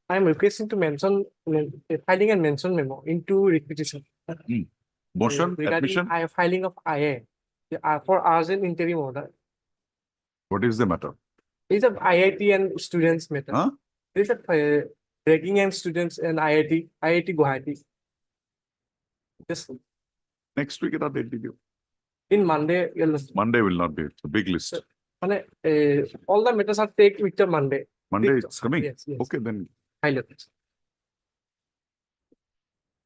I'm requesting to mention filing and mention memo into repetition. Motion, Regarding admission. filing of IA for urgent interim order. What is the matter? It's a IIT and students matter. Huh? It's a breaking and students and IIT Guwahati. Yes, Next week, it will be in Monday. Monday will not be. It's a big list. All the matters are take with the Monday. Monday it's coming. Yes. Okay, then. Highlight.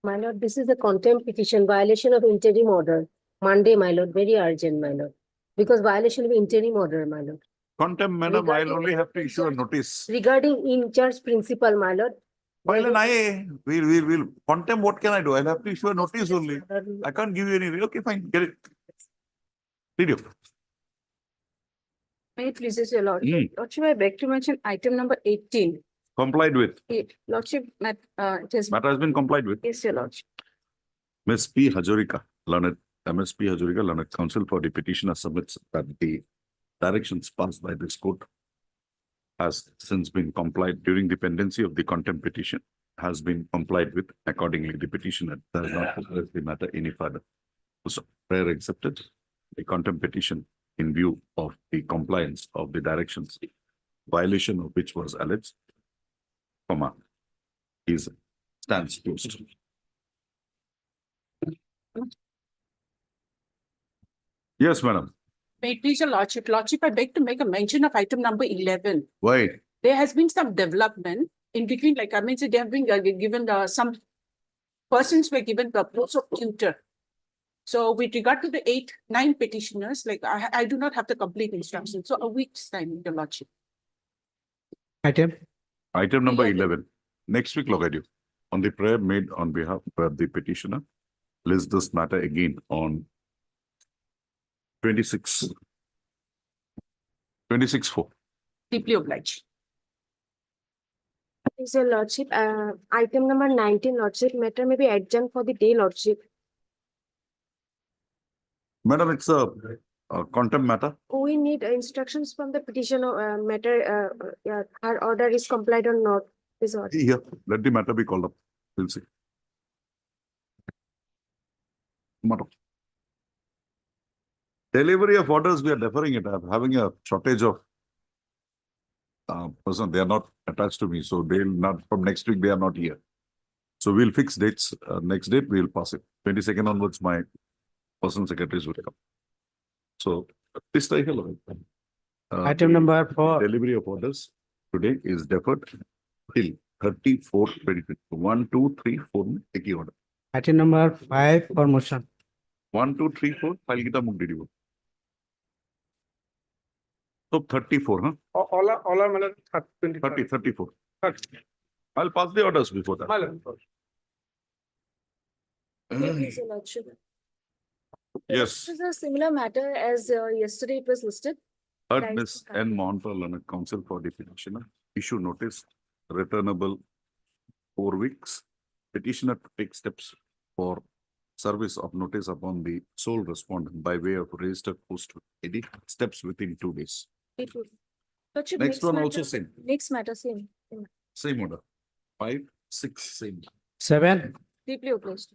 My lord, this is a contempt petition, violation of interim order. Monday, my lord, very urgent, my lord. Because violation of interim order, my lord. Contempt, madam, I'll Regarding only have to issue a notice. Regarding in-charge principal, my lord. File an IA. We'll contempt. What can I do? I'll have to issue a notice only. I can't give you any. Okay, fine. Get it. Video. May it please your lord. Hmm. Lordship, I beg to mention item number 18. Complied with. Lordship, it has. Matter has been complied with. Yes, your lordship. Ms. P. Hajorika, learned MSP Hajorika, learned counsel for the petitioner submits that the directions passed by this court has since been complied during the pendency of the contempt petition has been complied with. Accordingly, the petitioner does not progress the matter any further. So, prayer accepted. The contempt petition in view of the compliance of the directions, violation of which was alleged, is stands closed. Yes, madam. May it please your lordship. Lordship, I beg to make a mention of item number 11. Why? There has been some development in between, like I mean, so they have been given some persons were given the post of tutor. So with regard to the 9 petitioners, like I do not have the complete instruction. So a week's time, your lordship. Item. Item number 11. 11. Next week, log you. On the prayer made on behalf of the petitioner, list this matter again on 26/4. Deeply obliged. Is your lordship, item number 19, lordship, matter may be adjourned for the day, lordship. Madam, it's a contempt matter. We need instructions from the petitioner, matter, her order is complied or not. This order. Here, let the matter be called up. We'll see. Matter. Delivery of orders, we are deferring it. I'm having a shortage of person. They are not attached to me. So they'll not, from next week, they are not here. So we'll fix dates. Next date, we'll pass it. 22nd onwards, my personal secretaries will come. So this take a look. Item number 4. Delivery of orders today is deferred till 34/20. 1, 2, 3, 4. Take the order. Item number 5 for motion. 1, 2, 3, 4. File kita muk didi. So 34, huh? All are 30, 34. I'll pass the orders before that. Yes, your lordship. Yes. This is a similar matter as yesterday it was listed. Heard Right. Ms. N. Mohanpal, learned counsel for the petitioner, issue notice, returnable 4 weeks. Petitioner to take steps for service of notice upon the sole respondent by way of registered post ID, steps within 2 days. It would. Lordship, Next one also same. Next matter, same. Same order. 5, 6, same. 7. Deeply obliged.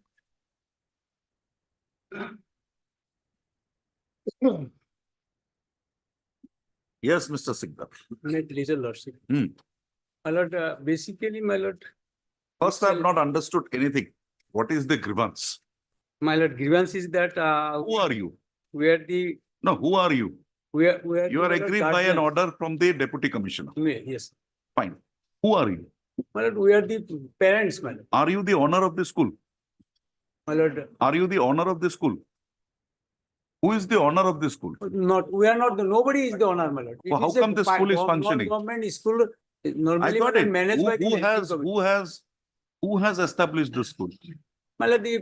Yes, Mr. Sikdar. Please, your lordship. Hmm. My lord, basically, my lord, First, I have not understood anything. What is the grievance? grievance is that Who are you? we are the No, who are you? we are You are my lord, agreed by an guardians. order from the deputy commissioner. Yes, Fine. Who are you? my lord, we are the parents, my lord. Are you the owner of the school? My lord, Are you the owner of the school? Who is the owner of the school? we are not. Nobody is the owner, my lord. It Well, how is a come the school is functioning? Government school I normally got it. managed by the Who has established the school? My lord, the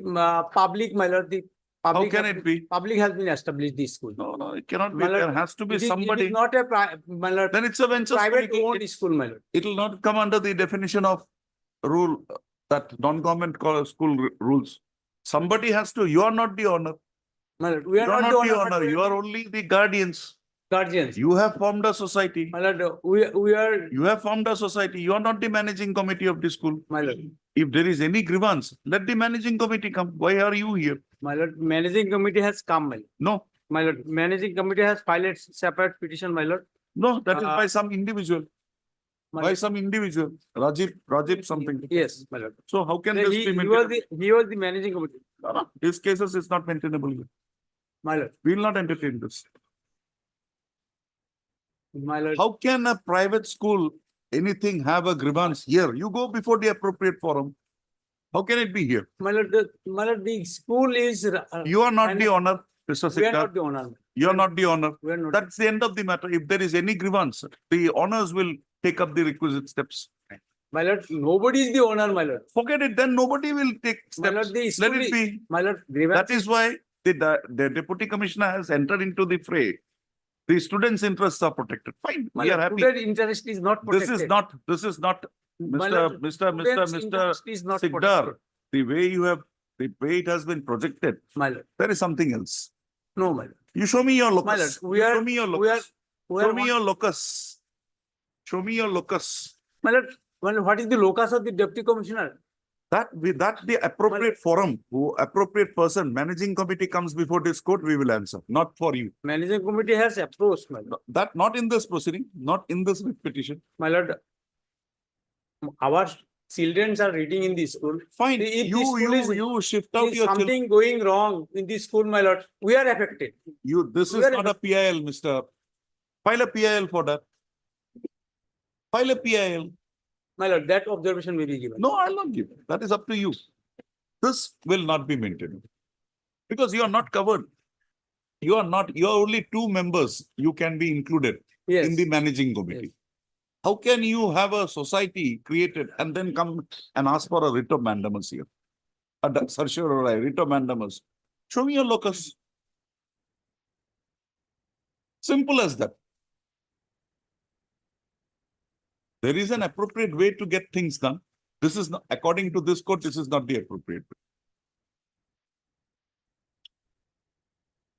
public, my lord, the How public. can has- it be? Public has been established this school. No, it cannot be. My lord, There has to be It is somebody. not a my lord, Then it's a venture private school. owned school, my lord. It will not come under the definition of rule that non-government school rules. Somebody has to. You are not the owner. My lord, we You are are not not the the owner. owner. You are only the guardians. guardians. You have formed a society. My lord, we are, You have formed a society. You are not the managing committee of the school. my lord, If there is any grievance, let the managing committee come. Why are you here? my lord, managing committee has come, my lord. No, My lord, managing committee has filed its separate petition, my lord. no, that is Uh, by some individual. My By lord. some individual. Rajiv something. Yes, my lord. So how can He, this be he was maintainable? he was the managing committee, No, no, these cases is not maintainable here. my lord, We will not entertain this. my lord. How can a private school, anything have a grievance here? You go before the appropriate forum. How can it be here? My lord, the school is. You are not the finance- owner, Mr. We are Sikdar. not the owner. You are not the owner. We are not. That's the end of the matter. If there is any grievance, the owners will take up the requisite steps. My lord, nobody is the owner, my lord. Forget it, then nobody will take My lord, steps. the Let school it is, be. my lord, grievance. That is why the deputy commissioner has entered into the fray. The students' interests are protected. Fine, My we are lord, happy. student interest is not This protected. is not, My Mr. lord, Mr. students' interest is not Sikdar, protected. the way it has been projected, My lord, there is something else. no, my lord. You show me your My lord, locus. You show me your we are, locus. we Show are, me your locus. Show me your locus. my lord, what is the locus of the deputy commissioner? That the appropriate forum, who appropriate person, managing committee comes before this court, we will answer, not for you. Managing committee has approached, my lord. That not in this proceeding, not in this petition. My lord, our children are reading in the school. Fine, If the school you shift out Is your children. something going wrong in the school, my lord, we are affected. This is Where- not a PIL, Mr. File a PIL for that. File a PIL. My lord, that observation will be given. No, I'll not give. That is up to you. This will not be maintained. Because you are not covered. You are only two members. You can be included Yes. in the managing committee. How can you have a society created and then come and ask for a writ of mandamus here? A certiorari, writ of mandamus. Show me your locus. Simple as that. There is an appropriate way to get things done. This is not, according to this court, this is not the appropriate way.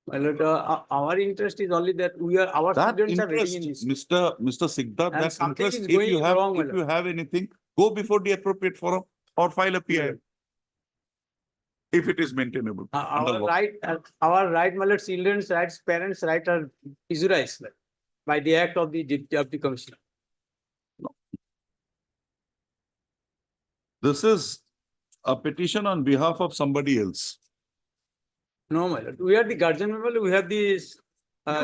My lord, our interest is only that our That students are reading interest, in this. Mr. Sikdar, And that something interest, is if you going have, wrong, my if you have anything, go before the appropriate forum or file a PIL. If it is maintainable. under Our law. right, my lord, children's rights, parents' rights are issued by the act of the deputy commissioner. This is a petition on behalf of somebody else. No, my lord, we are the guardian member, we have this.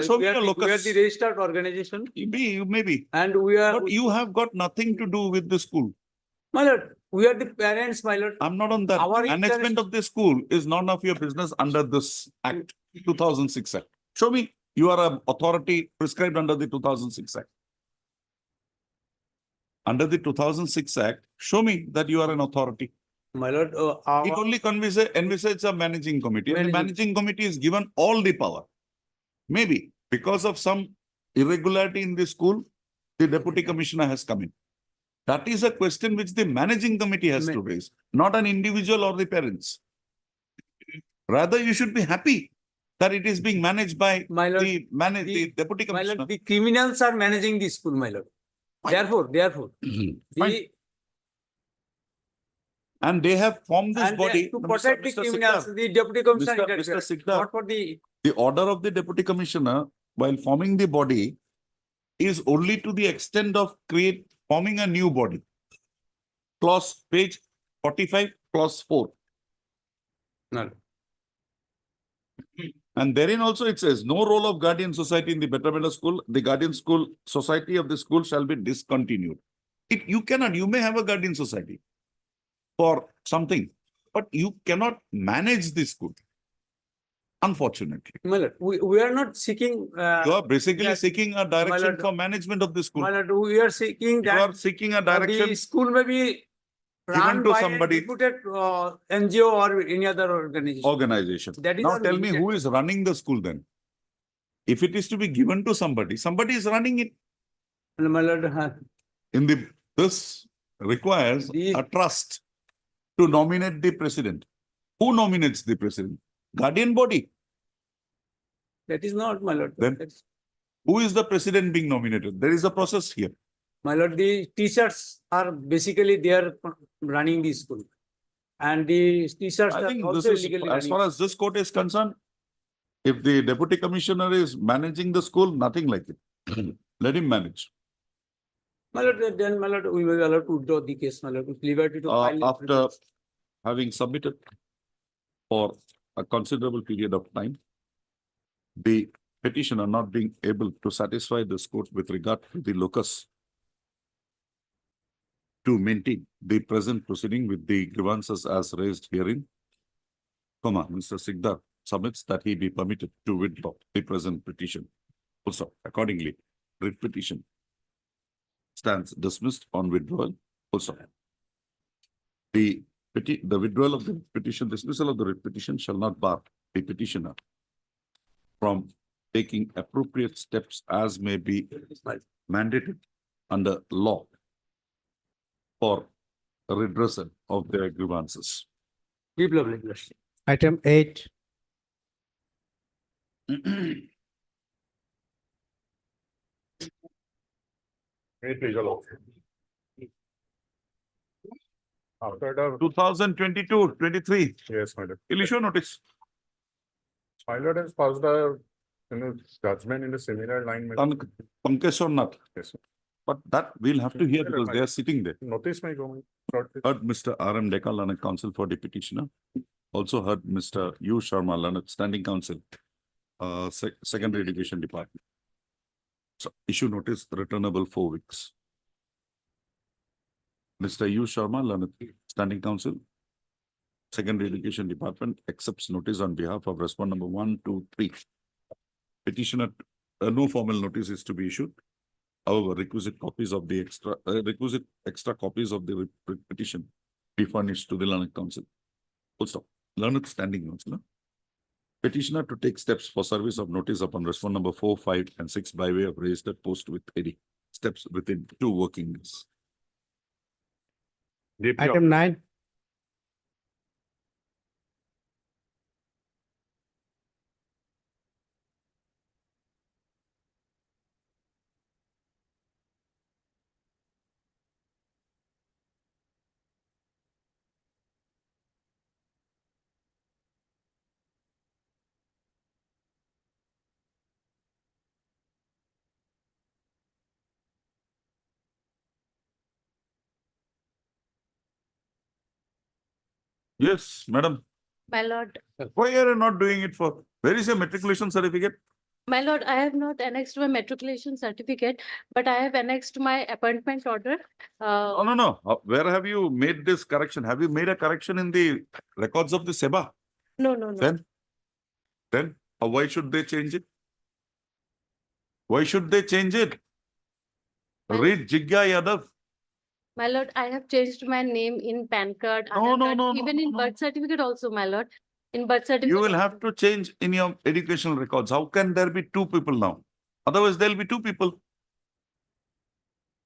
Show me We are your we are locus. the registered organization You may be, and we are. but you have got nothing to do with the school. My lord, we are the parents, my lord. I'm not on that. Our Management interest- of the school is none of your business under this act, 2006 Act. Show me, you are an authority prescribed under the 2006 Act. Under the 2006 Act, show me that you are an authority. My lord, It only envisages a managing committee, and the Managing- managing committee is given all the power. Maybe because of some irregularity in the school, the deputy commissioner has come in. That is a question which the managing committee has to raise, not an individual or the parents. Rather, you should be happy that it is being managed by My lord, the deputy my commissioner. lord, the criminals are managing the school, my lord. Fine. Therefore, Fine. the, And they have formed this and body. to Mr. protect the Mr. criminals, Sikdar, the deputy commissioner Mr. interfered, Sikdar. not for the, The order of the deputy commissioner, while forming the body, is only to the extent of forming a new body. Clause page 45, clause 4. no, And therein also it says, no role of guardian society in the betterment of school. The guardian school society of the school shall be discontinued. You may have a guardian society for something, but you cannot manage the school. Unfortunately, my lord, we are not seeking, you are basically yes. seeking a direction lord. for management of the school. my lord, we are seeking You that are seeking a direction. the school may be Given run to by a somebody. reputed NGO or any other organization. That is Now our tell me immediate- who is running the school then? If it is to be given to somebody, somebody is running it. My lord, This requires The- a trust to nominate the president. Who nominates the president? Guardian body. that is not, my lord. Then? That's- Who is the president being nominated? There is a process here. My lord, the teachers are basically they are running the school. And the teachers I are think this also is, illegally as running. far as this court is concerned, if the deputy commissioner is managing the school, nothing like it. Let him manage. My lord, then my lord, we will be allowed to withdraw the case, my lord, with liberty to file. After having submitted for a considerable period of time, the petitioner not being able to satisfy this court with regard to the locus to maintain the present proceeding with the grievances as raised herein, Mr. Sigdar submits that he be permitted to withdraw the present petition. Also, accordingly, writ petition stands dismissed on withdrawal. Also, the withdrawal of the petition, dismissal of the writ petition shall not bar the petitioner from taking appropriate steps as may be mandated under law for redressal of their grievances. Keep lovely, your lordship. Item 8. After the, 2022-23, yes, my lord. will issue notice. My lord has passed a, judgment in a similar line. my lord. Pankaj or not, Yes, sir. but that we'll have to hear because they are sitting there. Notice may go, my lord. Heard Mr. R.M. Dekal, learned counsel for the petitioner. Also heard Mr. U. Sharma, learned standing counsel, secondary education department. So issue notice returnable 4 weeks. Mr. U. Sharma, learned standing counsel, secondary education department accepts notice on behalf of respondent number 1, 2, 3. Petitioner, no formal notice is to be issued. However, requisite copies of the extra copies of the petition be furnished to the learned counsel. Also, learned standing counsel. Petitioner to take steps for service of notice upon respondent number 4, 5, and 6 by way of registered post with AD. Steps within 2 working days. Item 9. Yes, madam. My lord, Why are you not doing it for? Where is your matriculation certificate? my lord, I have not annexed my matriculation certificate, but I have annexed my appointment order. Oh, no. Where have you made this correction? Have you made a correction in the records of the SEBA? No. Then why should they change it? Why should they change it? Well- Read Jigya Yadav. My lord, I have changed my name in PAN card, No, Aadhaar no, card, no, even no, in no. birth certificate also, my lord. In birth certificate. You will have to change in your educational records. How can there be 2 people now? Otherwise, there'll be 2 people.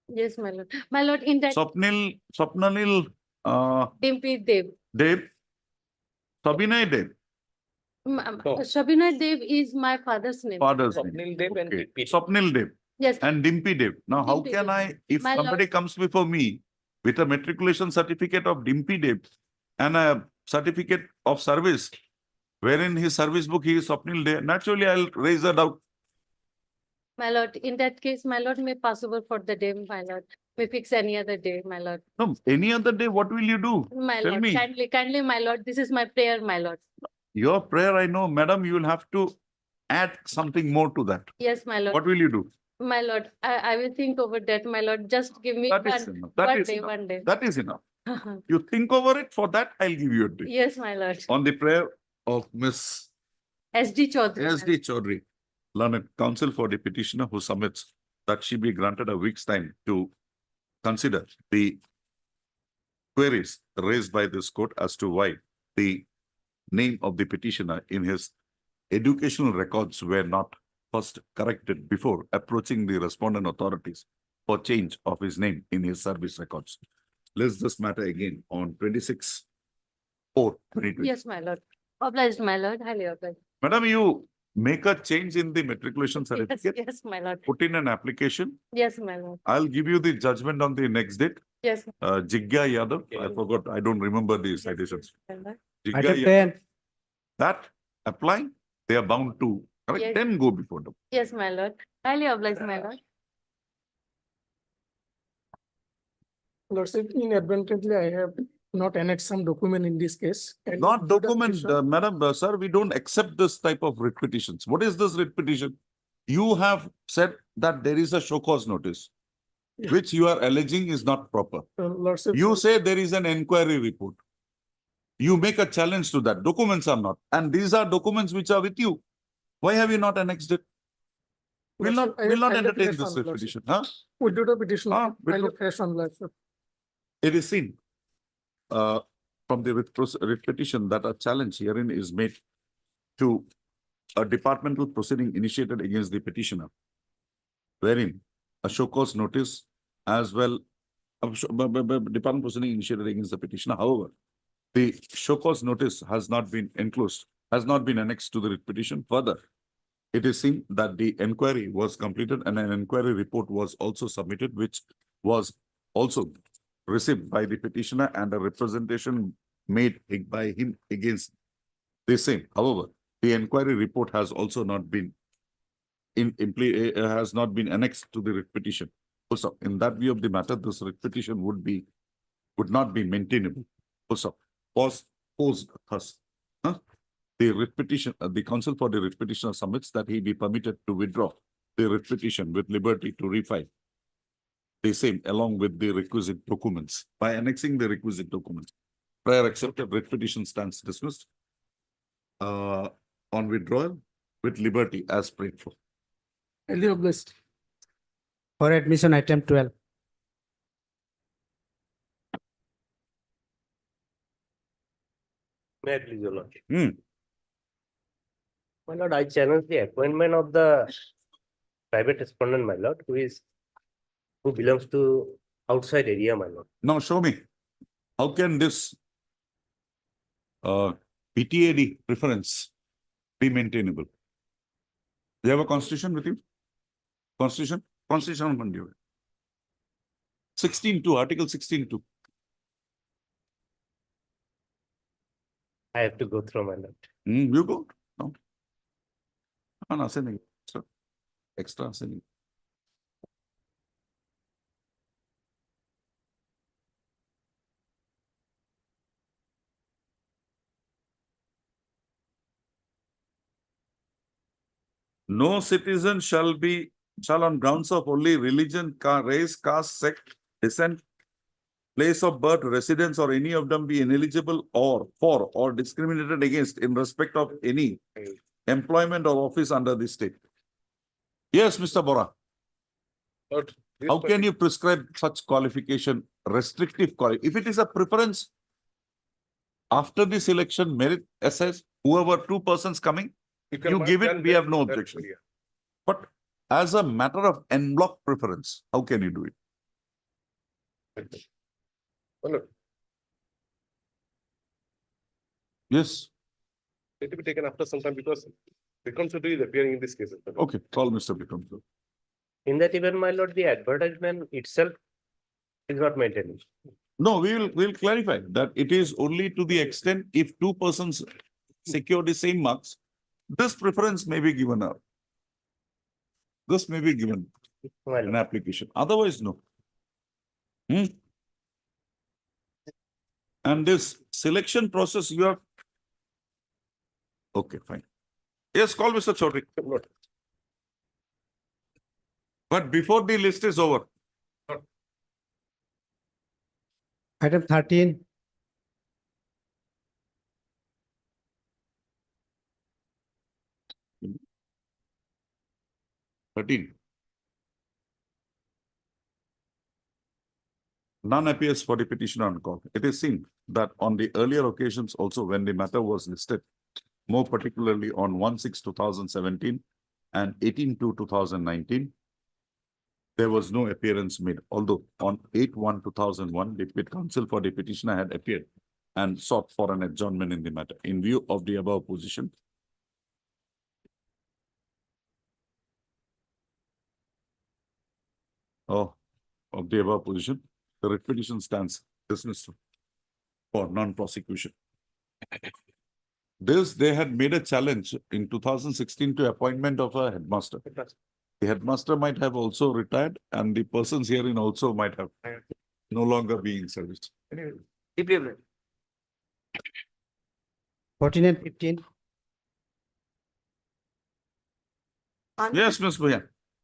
Yes, my lord. My lord, in that Swapnil, Dimpy Dev. Dev, Sabinay Dev, Shabina Dev is my father's name. father's name. Swapnil Dev and Okay. Dimpy. Swapnil Dev Yes, and Dimpy Dev. Now, how Dimpy can Dev. I, if My lord. somebody comes before me with a matriculation certificate of Dimpy Dev and a certificate of service, wherein his service book he is Swapnil Dev, naturally I'll raise a doubt. my lord, in that case, my lord may possible for the day, my lord. May fix any other day, my lord. No, any other day, what will you do? My Tell lord, me. kindly, my lord, this is my prayer, my lord. Your prayer, I know, madam, you will have to add something more to that. Yes, my lord. What will you do? My lord, I will think over that, my lord. Just give me That is enough. That one is day, enough. one day. That is enough. You think over it, for that, I'll give you a day. Yes, my lord. On the prayer of Miss SD Chaudhary. my S.D. Chaudhary, learned counsel for the petitioner who submits that she be granted a week's time to consider the queries raised by this court as to why the name of the petitioner in his educational records were not first corrected before approaching the respondent authorities for change of his name in his service records. List this matter again on 26/4/2020. Yes, my lord. Obliged, my lord. Highly obliged. Madam, you make a change in the matriculation certificate, Yes, my lord. put in an application. Yes, my lord. I'll give you the judgment on the next date. Yes, Jigya Yadav, I forgot, I don't remember the citations. my lord. Jigya Item Yadav, 10, that apply, they are bound to, correct, Yes. 10 go before them. Yes, my lord. Highly obliged, my lord. Lordship, inadvertently, I have not annexed some document in this case. Can you Not do the document, petition? madam, sir, we don't accept this type of writ petitions. What is this writ petition? You have said that there is a show cause notice, Yeah. which you are alleging is not proper. Lordship. You say there is an inquiry report. You make a challenge to that. Documents are not. And these are documents which are with you. Why have you not annexed it? We'll Lordship, not, I we'll not filed a entertain petition, this Lordship. petition, huh? We'll do the petition. We'll I'll do- look fresh on Lordship. It is seen from the writ petition that a challenge herein is made to a departmental proceeding initiated against the petitioner, wherein a show cause notice as well, department proceeding initiated against the petitioner. However, the show cause notice has not been enclosed, has not been annexed to the writ petition. Further, it is seen that the inquiry was completed and an inquiry report was also submitted, which was also received by the petitioner and a representation made by him against the same. However, the inquiry report has also not been has not been annexed to the writ petition. Also, in that view of the matter, this writ petition would not be maintainable. Also, post thus, the writ petition, the counsel for the writ petitioner submits that he be permitted to withdraw the writ petition with liberty to refile the same along with the requisite documents. By annexing the requisite documents, prior accepted writ petition stands dismissed on withdrawal with liberty as prayed for. Highly obliged. for admission, item 12. May I please, Your Lordship? Hmm. My lord, I challenge the appointment of the private respondent, my lord, who belongs to outside area, my lord. Now show me, how can this PTAD preference be maintainable? You have a constitution with you? Constitution? Constitution on Monday. 16.2, Article 16.2. I have to go through, my lord. You go. No. No, sending extra sending. No citizen shall on grounds of only religion, race, caste, sect, descent, place of birth, residence, or any of them be ineligible or discriminated against in respect of any employment or office under this state. Yes, Mr. Bora. But this How can you prescribe such qualification, restrictive if it is a preference after the selection, merit assess, whoever 2 persons coming, can you mark give it, then we have no that objection. area. But as a matter of en bloc preference, how can you do it? My lord, Yes, it will be taken after some time because Vikram Chaudhary is appearing in this case. my lord. okay, call Mr. Vikram. In that event, my lord, the advertisement itself is not maintained. No, we'll clarify that it is only to the extent if 2 persons secure the same marks, this preference may be given up. This may be given My an lord, application, otherwise no. And this selection process you have. Okay, fine. Yes, call Mr. Chaudhary. My lord, But before the list is over, Item 13, thirteen. None appears for the petitioner on call. It is seen that on the earlier occasions also when the matter was listed, more particularly on 1/6/2017 and 18/2/2019, there was no appearance made, although on 8/1/2001, the counsel for the petitioner had appeared and sought for an adjournment in the matter. In view of the above position, of the above position, the writ petition stands dismissed for non-prosecution. This, they had made a challenge in 2016 to appointment of a headmaster. The headmaster might have also retired and the persons herein also might have no longer be in service. Deeply applied. 14 and 15. Yes, Ms. Bhuyan.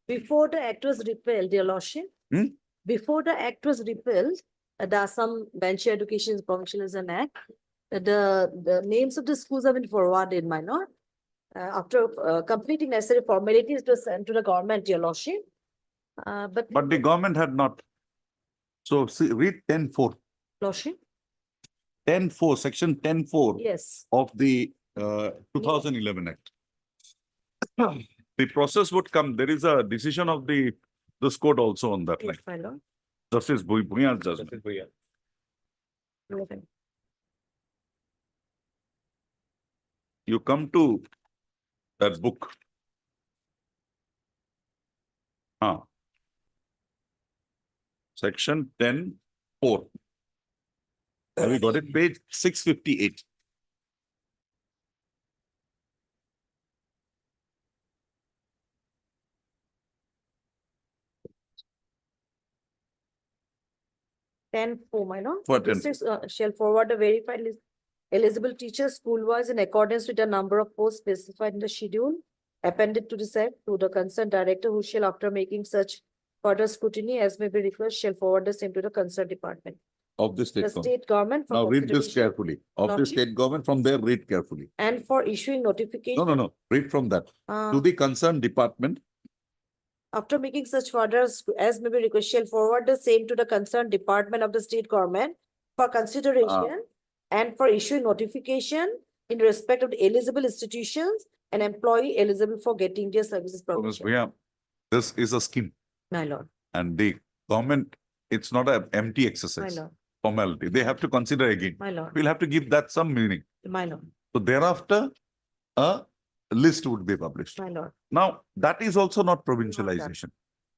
Before the act was repealed, your lordship. Hmm? Before the act was repealed, the Assam Bench Education Provincialism Act, the names of the schools have been forwarded, my lord. After completing necessary formalities to send to the government, your lordship. But But the government had not. So see, read 10.4. lordship, 10.4, section 10.4 yes, of the 2011 Act. The process would come. There is a decision of this court also on that line. yes, my lord. Justice Bhuyan's judgment. Okay. You come to that book. Section 10.4. Have you got it? Page 658. Ten four, my lord. For Districts shall forward a verified list eligible teachers school-wise in accordance with the number of posts specified in the schedule appended to this act to the concerned director who shall, after making such further scrutiny as may be required, shall forward the same to the concerned department. Of the The state government. state government for Now read this consideration carefully. Of the Lordship. state government, from there read carefully. and for issuing notification. No. Read from that. uh, To the concerned department After making such further as may be required, shall forward the same to the concerned department of the state government for consideration and for issuing notification in respect of the eligible institutions and employee eligible for getting their services So, Ms. provision. Bhuyan, this is a scheme My lord, and the government, it's not an empty my exercise, lord, formality. They have to consider again. my lord, We'll have to give that some meaning. my lord, So thereafter, a list would be published. my lord, Now, that is also not provincialization.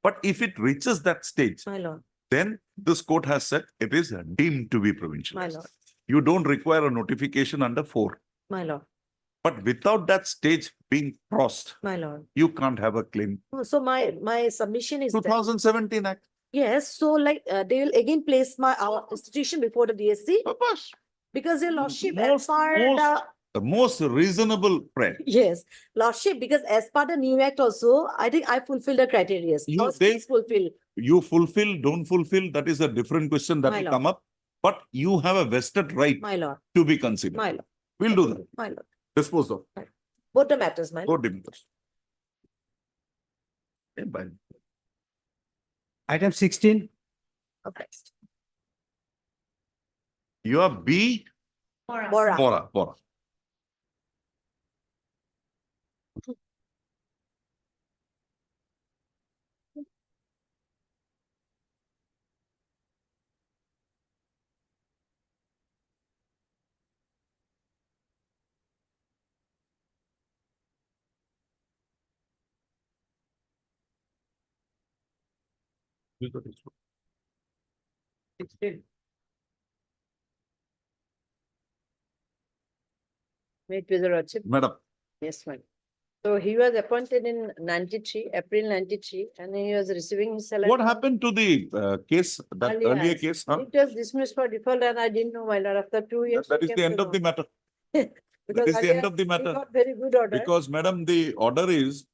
But if it reaches that stage, my lord, then this court has said it is deemed to be provincial. my lord, You don't require a notification under 4. my lord, But without that stage being crossed, my lord. you can't have a claim. So my submission is that, 2017 Act. yes, so like they will again place our institution before the DSC Purpose. because your lordship as Most- per most- The most reasonable prayer. yes, lordship, because as per the new act also, I think I fulfill the criteria. You- All they- schools fulfill, You fulfill, don't fulfill, that is a different question that My will lord. come up. But you have a vested right my lord, to be considered. my lord, We'll do that. my lord. Dispose of. Both the matters, my Go lord. Dimitris. Bye. Item 16. Okay. You are B. Bora. Bora. Wait, with the lordship. Madam, Yes, ma'am. So he was appointed in 93, April 93, and he was receiving his salary. what happened to the case, that Earlier, earlier I- case? Huh? It was dismissed for default and I didn't know, my lord, after 2 years. That we is the came end to of the know. matter. Because is the end earlier of the we matter. got very good order. Because madam, the order is,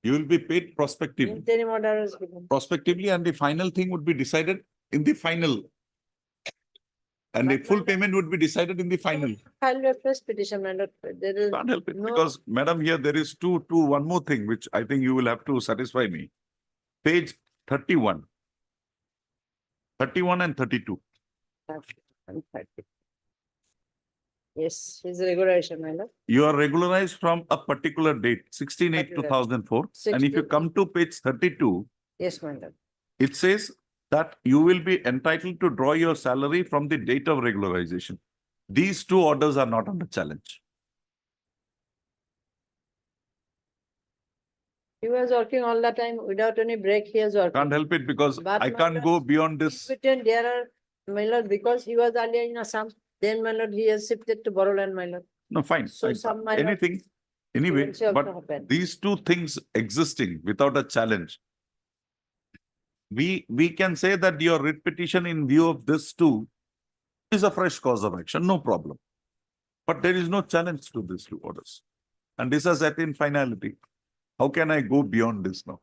you will be paid prospectively. Interim order was given. Prospectively, and the final thing would be decided in the final. And the But full madam- payment would be decided in the final. File a first petition, my lord. There is, Can't help it, No. because madam, here there is one more thing, which I think you will have to satisfy me. Page 31. 31 and 32. yes, his regulation, my lord. You are regularized from a particular date, 16/8/2004. And if you 16. come to page 32, Yes, my lord. it says that you will be entitled to draw your salary from the date of regularization. These two orders are not under challenge. He was working all the time without any break. He was working. Can't help it because But I my can't lord, go beyond In this. between, there are, my lord, because he was earlier in Assam, then my lord, he has shifted to Boroland, my lord. No, fine. So some minor Anything, anyway, events also but happen. these two things existing without a challenge. We can say that your writ petition in view of this too is a fresh cause of action, no problem. But there is no challenge to these two orders. And this has attained finality. How can I go beyond this now?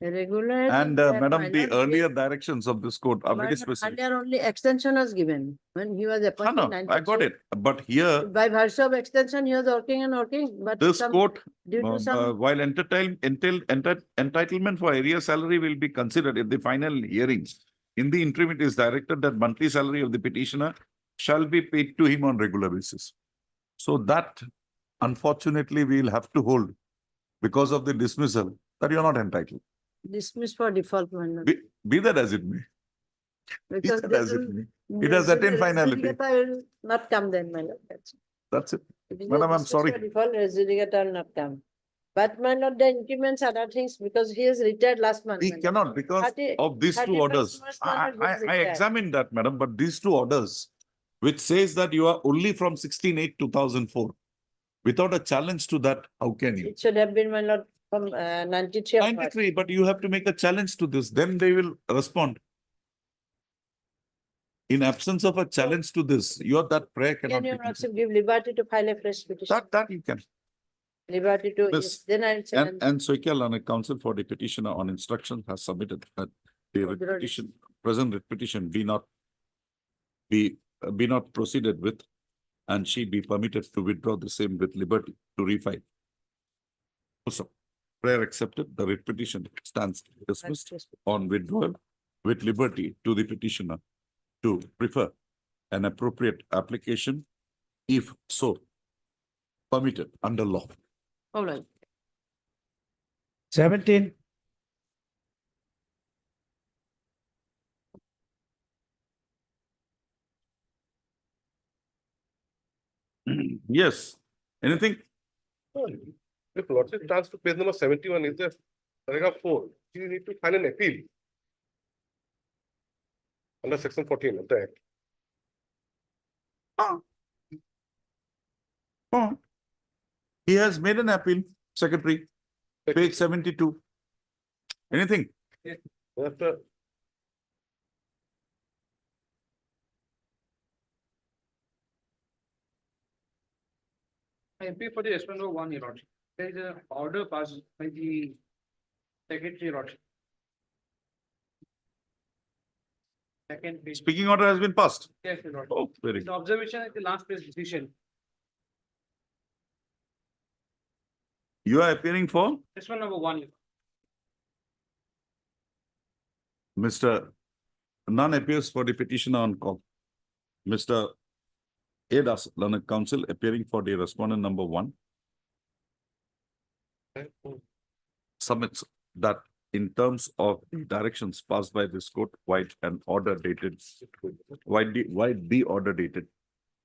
Regularly. And that madam, my the lord, earlier directions of this court are my very lord, specific. earlier only extension was given when he was No, appointed. no, I got 92. it. But here, By virtue of extension, he was working and working, but this some, court, due to some, while entitlement for area salary will be considered in the final hearings, in the interim, it is directed that monthly salary of the petitioner shall be paid to him on regular basis. So that unfortunately we'll have to hold because of the dismissal that you're not entitled. dismissed for default, my lord. Be that as it may. Be Because that they as it will- may. It has attained finality. Residicata will not come then, my lord. That's it. If it is Madam, I'm dismissed sorry. for default, residicata will not come. But my lord, the increments, other things, because he is retired last month. We my lord. cannot because 30 of these two 31st orders. March, my lord, he is I retired. examined that, madam, but these two orders, which says that you are only from 16/8/2004, without a challenge to that, how can you? It should have been, my lord, from 93 of March. 93, but you have to make a challenge to this, then they will respond. In absence of a challenge to this, that prayer cannot Can be your considered. lordship give liberty to file a fresh petition? That you can. Liberty to, Miss, yes, then I'll challenge. And Soikia Lanak Council for the petitioner on instruction has submitted that the writ Withdraw petition, present writ petition be not proceeded with, and she be permitted to withdraw the same with liberty to refile. Also, prayer accepted, the writ petition stands dismissed on withdrawal with liberty to the petitioner to prefer an appropriate application, if so permitted under law. All right. 17. Yes, anything? If lordship stands to page number 71, is there paragraph 4, you need to file an appeal under section 14 of the act. Oh. He has made an appeal, secretary, page 72. Anything? After I appeal for the respondent of 1 year, Lordship. There is an order passed by the secretary, Lordship. Second page. Speaking order has been passed. Yes, my lord. Oh, very The good. observation at the last page decision. You are appearing for Respondent number 1 year. Mr. None appears for the petitioner on call. Mr. A. Das, Learned Counsel, appearing for the respondent number 1, submits that in terms of the directions passed by this court, wide the order dated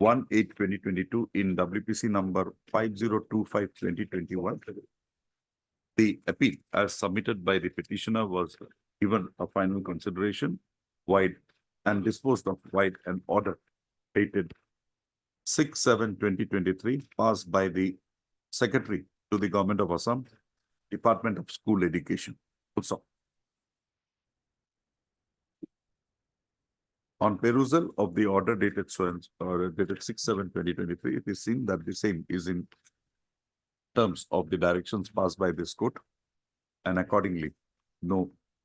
1/8/2022 in WPC number 5025/2021. The appeal as submitted by the petitioner was given a final consideration, wide and disposed of wide an order dated 6/7/2023 passed by the Secretary to the Government of Assam, Department of School Education. Also, on perusal of the order dated dated 6/7/2023, it is seen that the same is in terms of the directions passed by this court, and accordingly,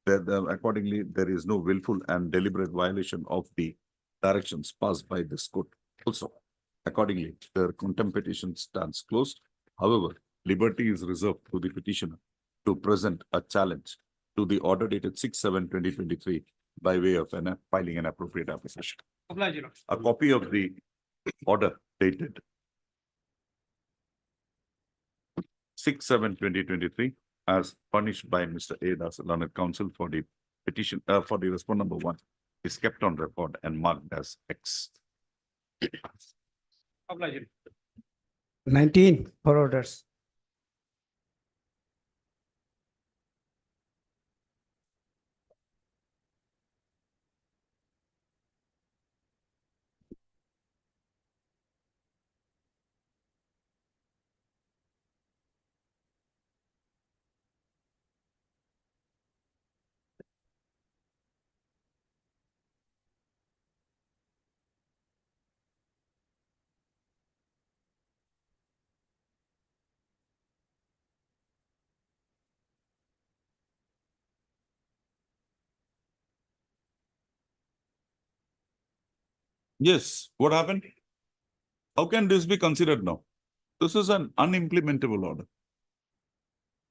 there is no willful and deliberate violation of the directions passed by this court. Also, accordingly, the contempt petition stands closed. However, liberty is reserved to the petitioner to present a challenge to the order dated 6/7/2023 by way of filing an appropriate application. Oblige, your lord. A copy of the order dated 6/7/2023 as furnished by Mr. A. Das, Learned Counsel for the petition, for the respondent number 1 is kept on record and marked as X. Oblige, your lord. 19 for orders. Yes, what happened? How can this be considered now? This is an unimplementable order.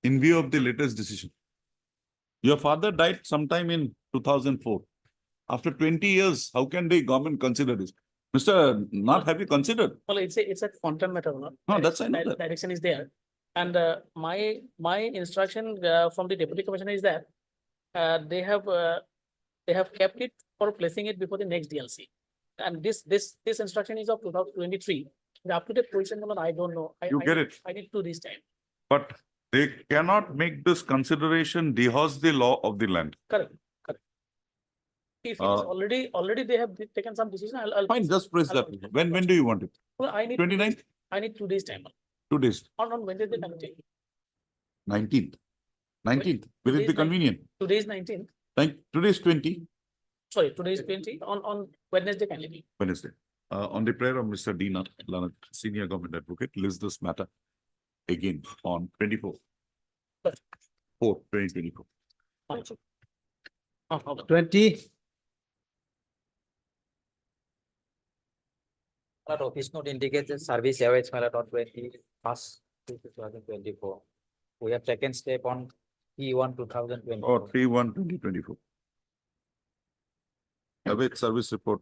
In view of the latest decision. Your father died sometime in 2004. After 20 years, how can the government consider this? Mr. Nath, have you considered? Well, it's a content matter, no? No, that's I know that. Direction is there. And my instruction from the deputy commissioner is that they have kept it for placing it before the next DLC. And this instruction is of 2023. The up-to-date position, I don't know. You get it. I need to this time. But they cannot make this consideration dehouse the law of the land. Correct. If it is already they have taken some decision, I'll. Fine, just press that. When do you want it? Well, I need. 29th? I need 2 days time. 2 days. On Wednesday, I will take. 19th. 19th. Will it be Today's convenient? Today's 19th. Today's 20, Sorry, today's 20. On Wednesday, can it be? Wednesday. On the prayer of Mr. D. Nath Lanath, Senior Government Advocate, list this matter again on 24. 2024. Oh, okay. 20, Our office note indicates that service average on 21st 2024. We have taken step on P1 2020. Or 3/1/2024. Await service report.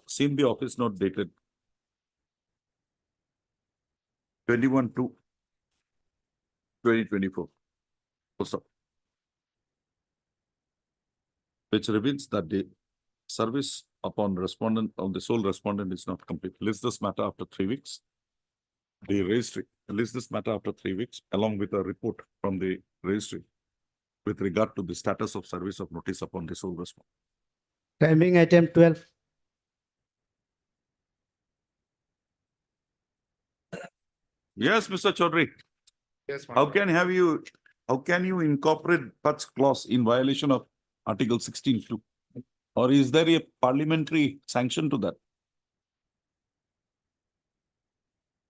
Seen the office note dated 21/2/2024. Post up. Which reveals that the service upon respondent of the sole respondent is not complete. List this matter after 3 weeks. The registry, list this matter after 3 weeks along with a report from the registry with regard to the status of service of notice upon the sole respondent. timing item 12. Yes, Mr. Chaudhary, Yes, how can you incorporate such clause in violation of Article 16(2)? Or is there a parliamentary sanction to that?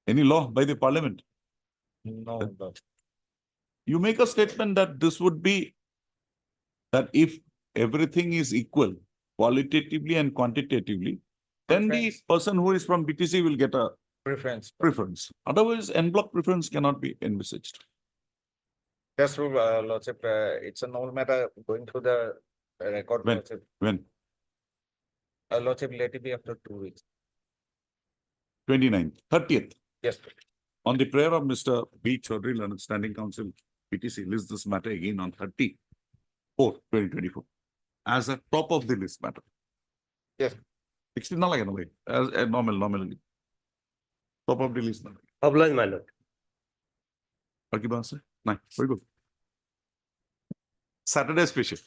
Any law by the parliament? No, You make a statement that this would be that if everything is equal qualitatively and quantitatively, then the person who is from BTC will get a preference. Otherwise, en bloc preference cannot be envisaged. Yes, Lordship, it's an old matter going through the record. When? When? Lordship, let it be after 2 weeks. 29th, 30th. Yes. On the prayer of Mr. B. Chaudhary, Learned Standing Council, PTC, list this matter again on 30/4/2024 as a top of the list matter. Yes. 16 na lagena bhai, as a normally. Top of the list matter. Oblige, my lord. Baki baat hai? Nahin, very good. Saturday special.